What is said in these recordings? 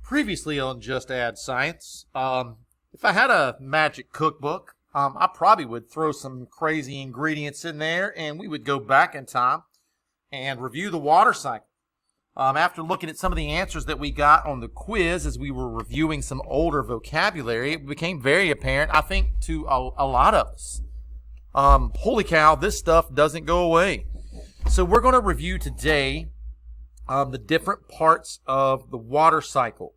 Previously on Just Add Science, if I had a magic cookbook, I probably would throw some crazy ingredients in there and we would go back in time and review the water cycle. After looking at some of the answers that we got on the quiz as we were reviewing some older vocabulary, it became very apparent, I think, to a lot of us. Holy cow, this stuff doesn't go away. So we're going to review today the different parts of the water cycle.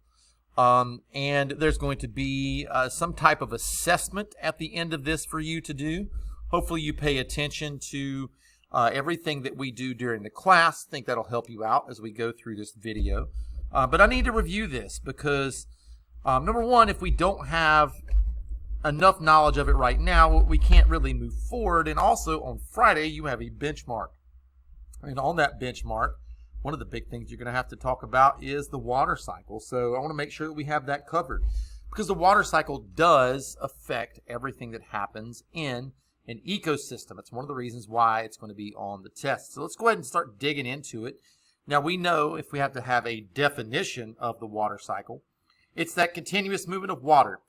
And there's going to be some type of assessment at the end of this for you to do. Hopefully you pay attention to everything that we do during the class. I think that'll help you out as we go through this video. But I need to review this because, number one, if we don't have enough knowledge of it right now, we can't really move forward. And also on Friday, you have a benchmark. And on that benchmark, one of the big things you're going to have to talk about is the water cycle. So I want to make sure that we have that covered because the water cycle does affect everything that happens in an ecosystem. It's one of the reasons why it's going to be on the test. So let's go ahead and start digging into it. Now we know if we have to have a definition of the water cycle, it's that continuous movement of water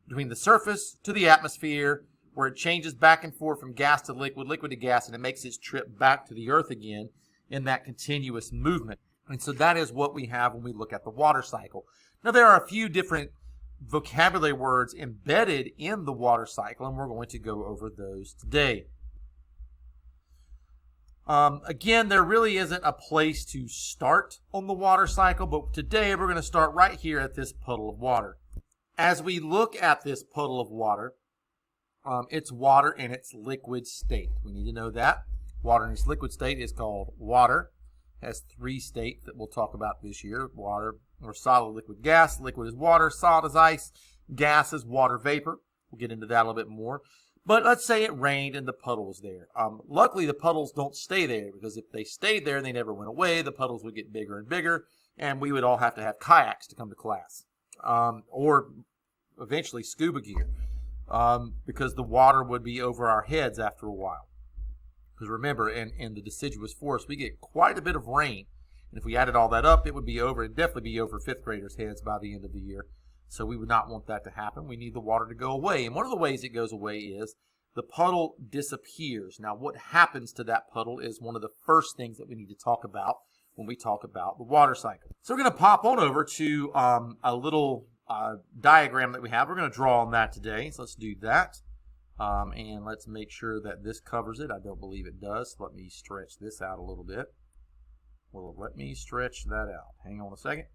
between the surface to the atmosphere where it changes back and forth from gas to liquid, liquid to gas, and it makes its trip back to the earth again in that continuous movement. And so that is what we have when we look at the water cycle. Now there are a few different vocabulary words embedded in the water cycle, and we're going to go over those today. Again, there really isn't a place to start on the water cycle, but today we're going to start right here at this puddle of water. As we look at this puddle of water, it's water in its liquid state. We need to know that. Water in its liquid state is called water. It has three states that we'll talk about this year. Water or solid, liquid, gas. Liquid is water, solid is ice, gas is water vapor. We'll get into that a little bit more. But let's say it rained and the puddle was there. Luckily, the puddles don't stay there because if they stayed there and they never went away, the puddles would get bigger and bigger, and we would all have to have kayaks to come to class, or eventually scuba gear, because the water would be over our heads after a while. Because remember, in the deciduous forest, we get quite a bit of rain. And if we added all that up, it'd definitely be over fifth graders' heads by the end of the year. So we would not want that to happen. We need the water to go away. And one of the ways it goes away is the puddle disappears. Now, what happens to that puddle is one of the first things that we need to talk about when we talk about the water cycle. So we're going to pop on over to a little diagram that we have. We're going to draw on that today. So let's do that. And let's make sure that this covers it. I don't believe it does. Let me stretch this out a little bit. Well, let me stretch that out. Hang on a second.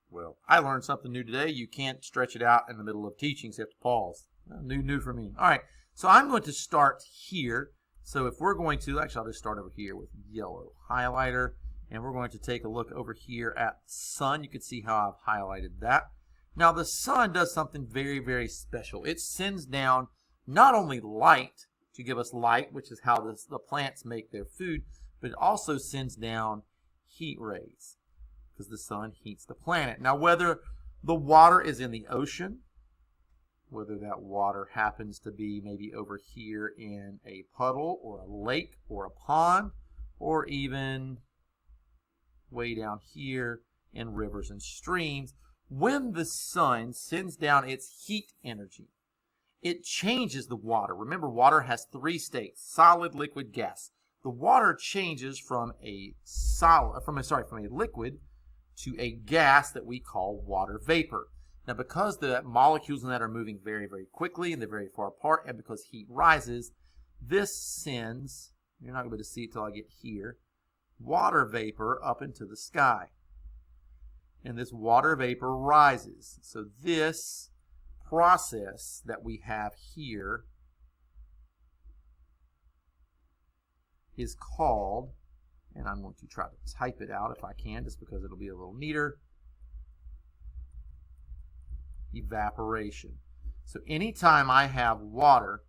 Well, I learned something new today. You can't stretch it out in the middle of teaching, so you have to pause. New for me. All right, so I'm going to start here. So if we're going to, actually I'll just start over here with yellow highlighter. And we're going to take a look over here at sun. You can see how I've highlighted that. Now the sun does something very, very special. It sends down not only light to give us light, which is how the plants make their food, but it also sends down heat rays because the sun heats the planet. Now, whether the water is in the ocean, whether that water happens to be maybe over here in a puddle or a lake or a pond, or even way down here in rivers and streams, when the sun sends down its heat energy, it changes the water. Remember, water has three states: solid, liquid, gas. The water changes from a liquid to a gas that we call water vapor. Now, because the molecules in that are moving very, very quickly and they're very far apart, and because heat rises, this sends, you're not going to be able to see it till I get here, water vapor up into the sky. And this water vapor rises. So this process that we have here is called, and I'm going to try to type it out if I can, just because it'll be a little neater, evaporation. So anytime I have water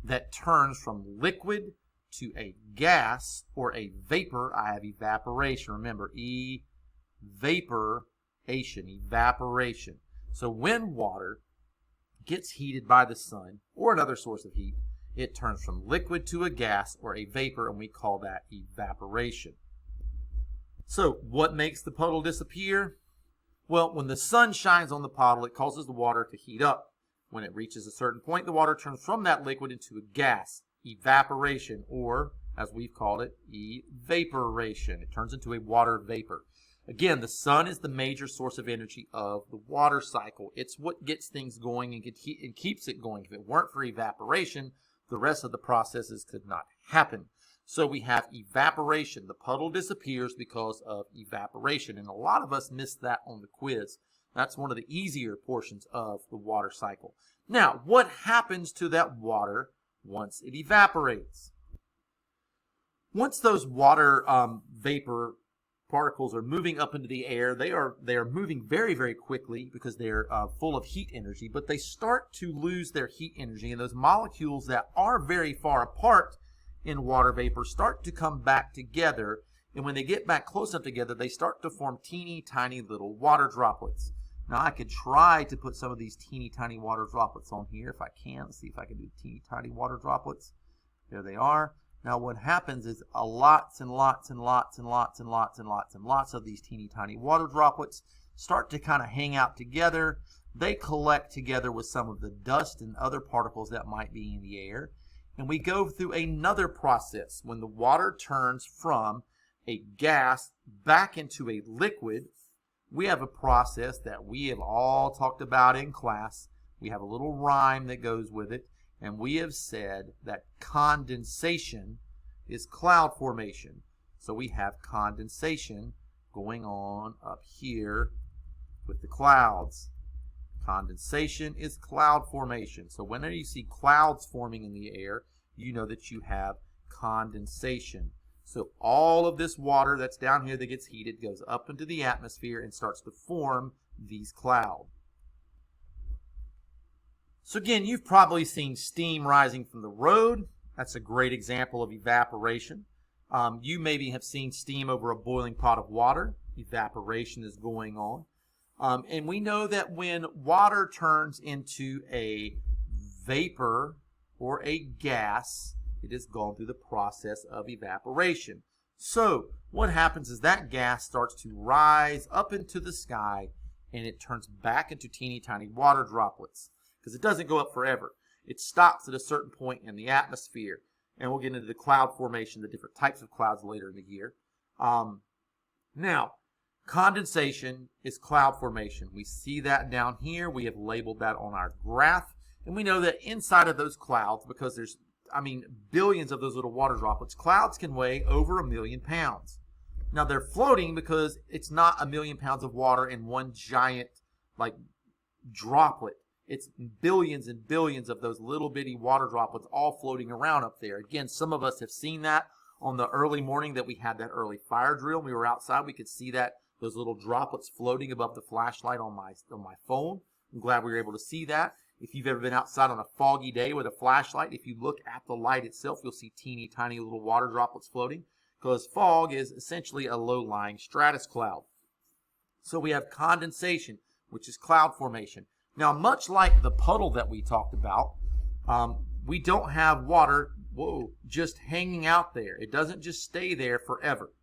that turns from liquid to a gas or a vapor, I have evaporation. Remember, evaporation. So when water gets heated by the sun or another source of heat, it turns from liquid to a gas or a vapor, and we call that evaporation. So what makes the puddle disappear? Well, when the sun shines on the puddle, it causes the water to heat up. When it reaches a certain point, the water turns from that liquid into a gas, evaporation, or, as we've called it, evaporation. It turns into a water vapor. Again, the sun is the major source of energy of the water cycle. It's what gets things going and keeps it going. If it weren't for evaporation, the rest of the processes could not happen. So we have evaporation. The puddle disappears because of evaporation. And a lot of us miss that on the quiz. That's one of the easier portions of the water cycle. Now, what happens to that water once it evaporates? Once those water vapor particles are moving up into the air, they are moving very, very quickly because they're full of heat energy, but they start to lose their heat energy, and those molecules that are very far apart in water vapor start to come back together, and when they get back close enough together, they start to form teeny tiny little water droplets. Now I could try to put some of these teeny tiny water droplets on here if I can. Let's see if I can do teeny tiny water droplets. There they are. Now what happens is lots and lots and lots and lots and lots and lots and lots of these teeny tiny water droplets start to kind of hang out together. They collect together with some of the dust and other particles that might be in the air. And we go through another process. When the water turns from a gas back into a liquid, we have a process that we have all talked about in class. We have a little rhyme that goes with it, and we have said that condensation is cloud formation. So we have condensation going on up here with the clouds. Condensation is cloud formation. So whenever you see clouds forming in the air, you know that you have condensation. So all of this water that's down here that gets heated goes up into the atmosphere and starts to form these clouds. So again, you've probably seen steam rising from the road. That's a great example of evaporation. You maybe have seen steam over a boiling pot of water. Evaporation is going on. And we know that when water turns into a vapor or a gas, it has gone through the process of evaporation. So what happens is that gas starts to rise up into the sky, and it turns back into teeny tiny water droplets, because it doesn't go up forever. It stops at a certain point in the atmosphere, and we'll get into the cloud formation, the different types of clouds later in the year. Now, condensation is cloud formation. We see that down here. We have labeled that on our graph. And we know that inside of those clouds, because there's, billions of those little water droplets, clouds can weigh over 1 million pounds. Now, they're floating because it's not 1 million pounds of water in one giant, droplet. It's billions and billions of those little bitty water droplets all floating around up there. Again, some of us have seen that on the early morning that we had that early fire drill. We were outside. We could see that, those little droplets floating above the flashlight on my phone. I'm glad we were able to see that. If you've ever been outside on a foggy day with a flashlight, if you look at the light itself, you'll see teeny tiny little water droplets floating, because fog is essentially a low-lying stratus cloud. So we have condensation, which is cloud formation. Now, much like the puddle that we talked about, we don't have water just hanging out there. It doesn't just stay there forever.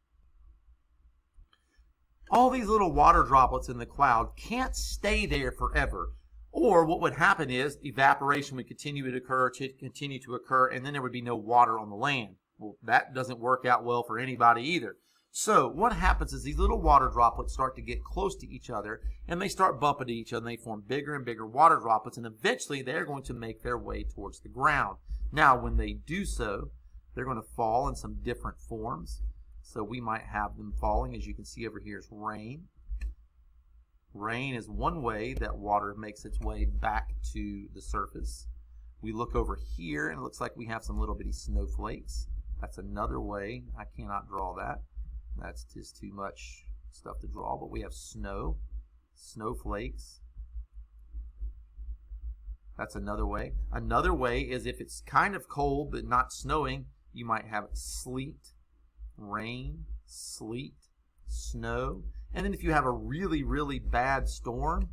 All these little water droplets in the cloud can't stay there forever. Or what would happen is evaporation would continue to occur, and then there would be no water on the land. Well, that doesn't work out well for anybody either. So what happens is these little water droplets start to get close to each other, and they start bumping to each other, and they form bigger and bigger water droplets, and eventually they're going to make their way towards the ground. Now, when they do so, they're going to fall in some different forms. So we might have them falling, as you can see over here, is rain. Rain is one way that water makes its way back to the surface. We look over here, and it looks like we have some little bitty snowflakes. That's another way. I cannot draw that. That's just too much stuff to draw, but we have snow, snowflakes. That's another way. Another way is if it's kind of cold but not snowing, you might have sleet, rain, sleet, snow. And then if you have a really, really bad storm,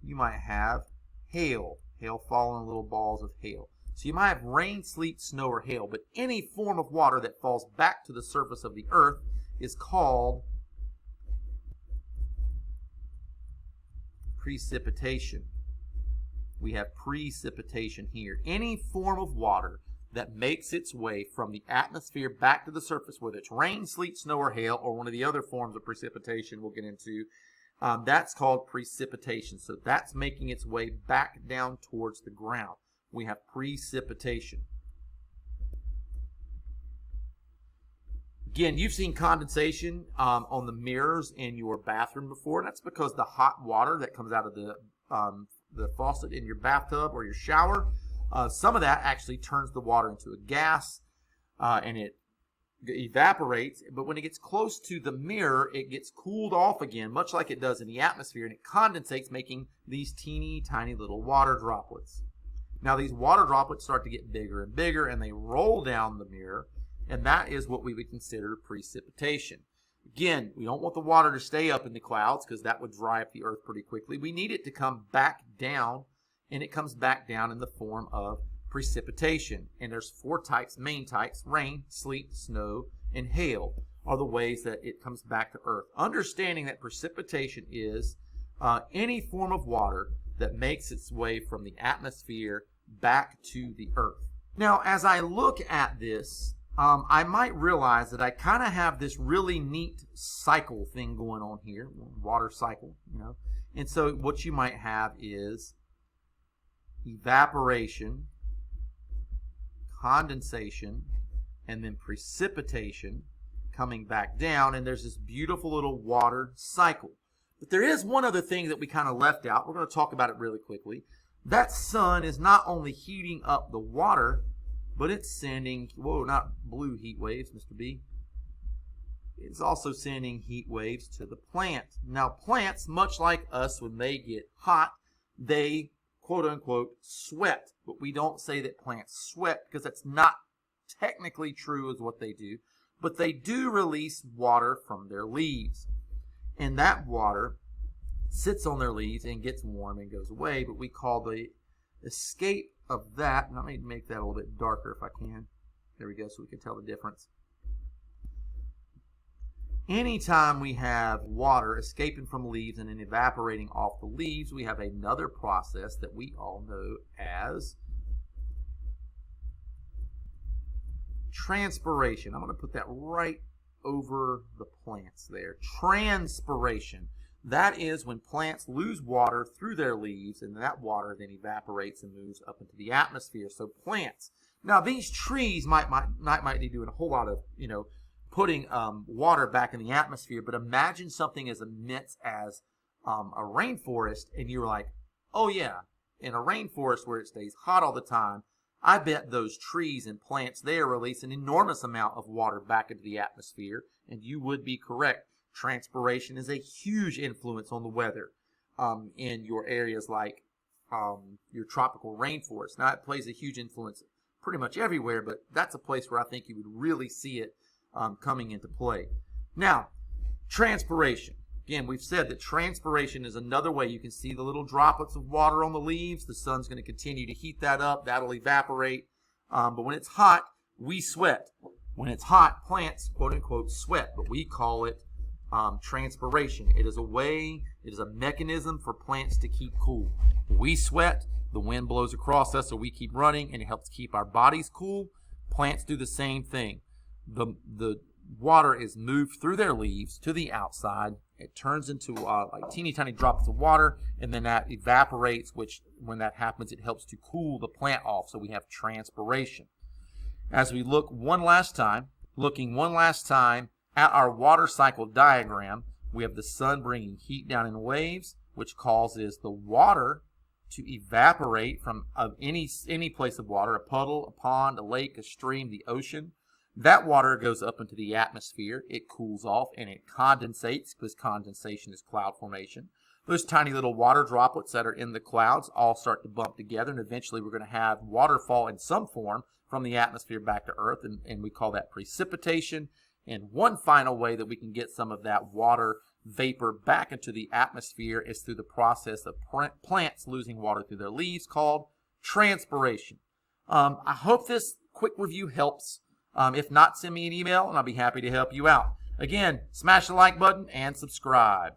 you might have hail. Hail falling, little balls of hail. So you might have rain, sleet, snow, or hail, but any form of water that falls back to the surface of the earth is called precipitation. We have precipitation here. Any form of water that makes its way from the atmosphere back to the surface, whether it's rain, sleet, snow, or hail, or one of the other forms of precipitation we'll get into, that's called precipitation. So that's making its way back down towards the ground. We have precipitation. Again, you've seen condensation on the mirrors in your bathroom before, and that's because the hot water that comes out of the faucet in your bathtub or your shower, some of that actually turns the water into a gas, and it evaporates. But when it gets close to the mirror, it gets cooled off again, much like it does in the atmosphere, and it condensates, making these teeny tiny little water droplets. Now, these water droplets start to get bigger and bigger, and they roll down the mirror, and that is what we would consider precipitation. Again, we don't want the water to stay up in the clouds because that would dry up the earth pretty quickly. We need it to come back down, and it comes back down in the form of precipitation. And there's 4 types, main types: rain, sleet, snow, and hail are the ways that it comes back to earth. Understanding that precipitation is any form of water that makes its way from the atmosphere back to the earth. Now, as I look at this, I might realize that I kind of have this really neat cycle thing going on here, water cycle, you know. And so what you might have is evaporation, condensation, and then precipitation coming back down, and there's this beautiful little water cycle. But there is one other thing that we kind of left out. We're going to talk about it really quickly. That sun is not only heating up the water, but it's sending, whoa, not blue heat waves, Mr. B. It's also sending heat waves to the plant. Now, plants, much like us, when they get hot, they, quote unquote, sweat. But we don't say that plants sweat because that's not technically true as what they do. But they do release water from their leaves. And that water sits on their leaves and gets warm and goes away. But we call the escape of that, and let me make that a little bit darker if I can. There we go, so we can tell the difference. Anytime we have water escaping from leaves and then evaporating off the leaves, we have another process that we all know as transpiration. I'm going to put that right over the plants there. Transpiration. That is when plants lose water through their leaves, and that water then evaporates and moves up into the atmosphere. So plants. Now, these trees might be doing a whole lot of, putting water back in the atmosphere, but imagine something as immense as a rainforest, and you're like, oh yeah, in a rainforest where it stays hot all the time, I bet those trees and plants there release an enormous amount of water back into the atmosphere, and you would be correct. Transpiration is a huge influence on the weather in your areas like your tropical rainforest. Now, it plays a huge influence pretty much everywhere, but that's a place where I think you would really see it coming into play. Now, transpiration. Again, we've said that transpiration is another way you can see the little droplets of water on the leaves. The sun's going to continue to heat that up. That'll evaporate. But when it's hot, we sweat. When it's hot, plants, quote unquote, sweat, but we call it transpiration. It is a mechanism for plants to keep cool. We sweat, the wind blows across us, so we keep running, and it helps keep our bodies cool. Plants do the same thing. The water is moved through their leaves to the outside. It turns into like teeny tiny drops of water, and then that evaporates, which when that happens, it helps to cool the plant off. So we have transpiration. As we look one last time at our water cycle diagram, we have the sun bringing heat down in waves, which causes the water to evaporate from any place of water, a puddle, a pond, a lake, a stream, the ocean. That water goes up into the atmosphere. It cools off and it condensates, because condensation is cloud formation. Those tiny little water droplets that are in the clouds all start to bump together, and eventually we're going to have waterfall in some form from the atmosphere back to earth, and we call that precipitation. And one final way that we can get some of that water vapor back into the atmosphere is through the process of plants losing water through their leaves, called transpiration. I hope this quick review helps. If not, send me an email and I'll be happy to help you out. Again, smash the like button and subscribe.